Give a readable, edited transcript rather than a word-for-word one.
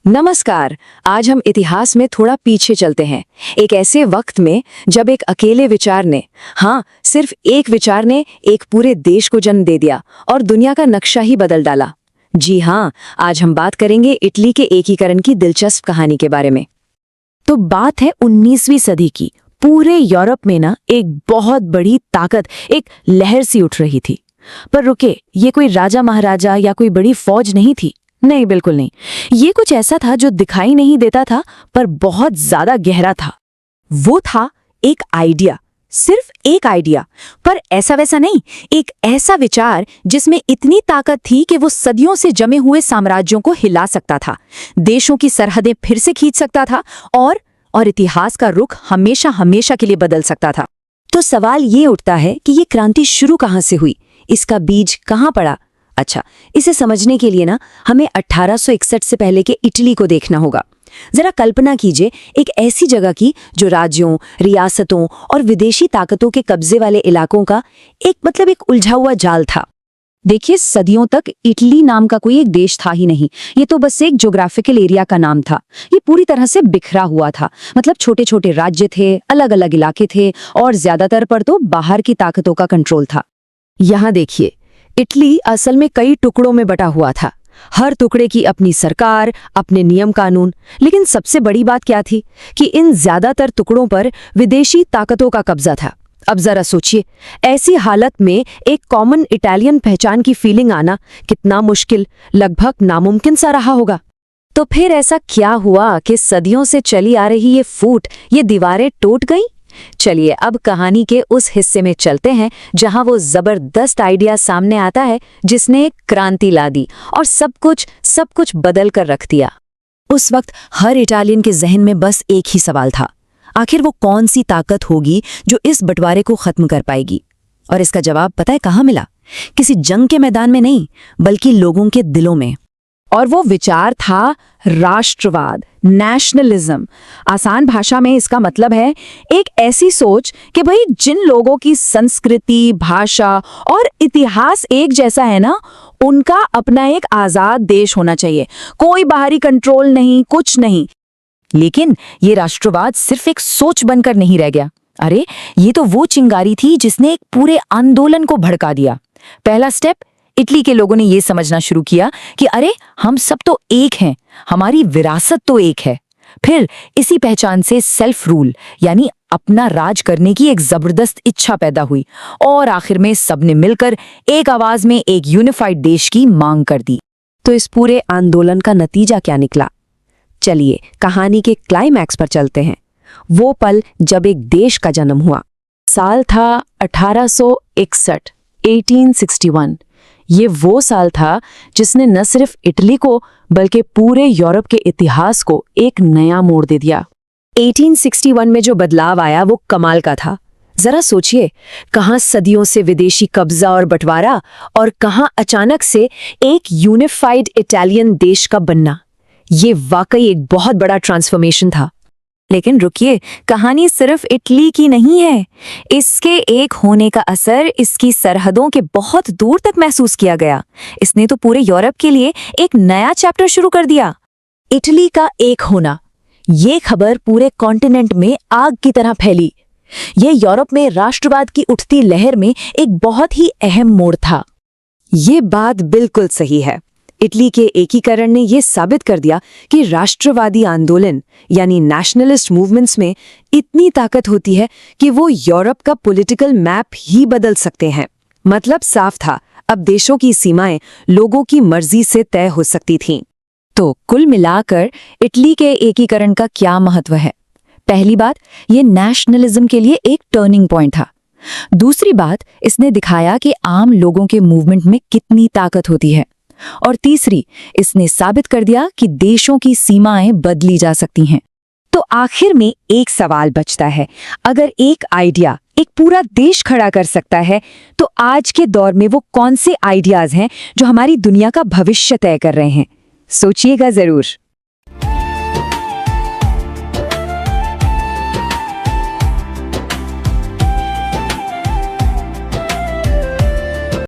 नमस्कार। आज हम इतिहास में थोड़ा पीछे चलते हैं, एक ऐसे वक्त में जब एक अकेले विचार ने, सिर्फ एक विचार ने एक पूरे देश को जन्म दे दिया और दुनिया का नक्शा ही बदल डाला। जी हाँ, आज हम बात करेंगे इटली के एकीकरण की दिलचस्प कहानी के बारे में। तो बात है 19वीं सदी की। पूरे यूरोप में ना एक बहुत बड़ी ताकत, एक लहर सी उठ रही थी। पर रुके, ये कोई राजा महाराजा या कोई बड़ी फौज नहीं थी। नहीं, बिल्कुल नहीं। ये कुछ ऐसा था जो दिखाई नहीं देता था पर बहुत ज्यादा गहरा था। वो था एक आइडिया, सिर्फ एक आइडिया, पर ऐसा वैसा नहीं, एक ऐसा विचार जिसमें इतनी ताकत थी कि वो सदियों से जमे हुए साम्राज्यों को हिला सकता था, देशों की सरहदें फिर से खींच सकता था और इतिहास का रुख हमेशा हमेशा के लिए बदल सकता था। तो सवाल ये उठता है कि ये क्रांति शुरू कहाँ से हुई, इसका बीज कहाँ पड़ा। अच्छा, इसे समझने के लिए ना हमें 1861 से पहले के इटली को देखना होगा। जरा कल्पना कीजिए एक ऐसी जगह की जो राज्यों, रियासतों और विदेशी ताकतों के कब्जे वाले इलाकों का एक उलझा हुआ जाल था। देखिए, सदियों तक इटली नाम का कोई एक देश था ही नहीं। ये तो बस एक ज्योग्राफिकल एरिया का नाम था। ये पूरी तरह से बिखरा हुआ था। छोटे छोटे राज्य थे, अलग अलग इलाके थे और ज्यादातर पर तो बाहर की ताकतों का कंट्रोल था। यहाँ देखिए, इटली असल में कई टुकड़ों में बटा हुआ था। हर टुकड़े की अपनी सरकार, अपने नियम कानून। लेकिन सबसे बड़ी बात क्या थी कि इन ज्यादातर टुकड़ों पर विदेशी ताकतों का कब्जा था। अब जरा सोचिए, ऐसी हालत में एक कॉमन इटालियन पहचान की फीलिंग आना कितना मुश्किल, लगभग नामुमकिन सा रहा होगा। तो फिर ऐसा क्या हुआ कि सदियों से चली आ रही ये फूट, ये दीवारें टूट गईं? चलिए अब कहानी के उस हिस्से में चलते हैं जहां वो जबरदस्त आइडिया सामने आता है जिसने एक क्रांति ला दी और सब कुछ बदल कर रख दिया। उस वक्त हर इटालियन के जहन में बस एक ही सवाल था, आखिर वो कौन सी ताकत होगी जो इस बंटवारे को खत्म कर पाएगी। और इसका जवाब पता है कहाँ मिला? किसी जंग के मैदान में नहीं, बल्कि लोगों के दिलों में। और वो विचार था राष्ट्रवाद, नेशनलिज्म। आसान भाषा में इसका मतलब है एक ऐसी सोच कि भाई जिन लोगों की संस्कृति, भाषा और इतिहास एक जैसा है ना, उनका अपना एक आजाद देश होना चाहिए, कोई बाहरी कंट्रोल नहीं, कुछ नहीं। लेकिन ये राष्ट्रवाद सिर्फ एक सोच बनकर नहीं रह गया। अरे, ये तो वो चिंगारी थी जिसने एक पूरे आंदोलन को भड़का दिया। पहला स्टेप, इटली के लोगों ने यह समझना शुरू किया कि अरे, हम सब तो एक हैं, हमारी विरासत तो एक है। फिर इसी पहचान से सेल्फ रूल यानी अपना राज करने की एक जबरदस्त इच्छा पैदा हुई और आखिर में सबने मिलकर एक आवाज में एक यूनिफाइड देश की मांग कर दी। तो इस पूरे आंदोलन का नतीजा क्या निकला? चलिए कहानी के क्लाइमैक्स पर चलते हैं। वो पल जब एक देश का जन्म हुआ। साल था 1861, 1861। ये वो साल था जिसने न सिर्फ इटली को बल्कि पूरे यूरोप के इतिहास को एक नया मोड़ दे दिया। 1861 में जो बदलाव आया वो कमाल का था। जरा सोचिए, कहाँ सदियों से विदेशी कब्जा और बंटवारा और कहाँ अचानक से एक यूनिफाइड इटालियन देश का बनना। ये वाकई एक बहुत बड़ा ट्रांसफॉर्मेशन था। लेकिन रुकिए, कहानी सिर्फ इटली की नहीं है। इसके एक होने का असर इसकी सरहदों के बहुत दूर तक महसूस किया गया। इसने तो पूरे यूरोप के लिए एक नया चैप्टर शुरू कर दिया। इटली का एक होना, ये खबर पूरे कॉन्टिनेंट में आग की तरह फैली। ये यूरोप में राष्ट्रवाद की उठती लहर में एक बहुत ही अहम मोड़ था। ये बात बिल्कुल सही है। इटली के एकीकरण ने यह साबित कर दिया कि राष्ट्रवादी आंदोलन यानी नेशनलिस्ट मूवमेंट्स में इतनी ताकत होती है कि वो यूरोप का पॉलिटिकल मैप ही बदल सकते हैं। मतलब साफ था, अब देशों की सीमाएं लोगों की मर्जी से तय हो सकती थीं। तो कुल मिलाकर इटली के एकीकरण का क्या महत्व है? पहली बात, ये नेशनलिज्म के लिए एक टर्निंग पॉइंट था। दूसरी बात, इसने दिखाया कि आम लोगों के मूवमेंट में कितनी ताकत होती है। और तीसरी, इसने साबित कर दिया कि देशों की सीमाएं बदली जा सकती हैं। तो आखिर में एक सवाल बचता है, अगर एक आइडिया एक पूरा देश खड़ा कर सकता है, तो आज के दौर में वो कौन से आइडियाज हैं जो हमारी दुनिया का भविष्य तय कर रहे हैं? सोचिएगा जरूर।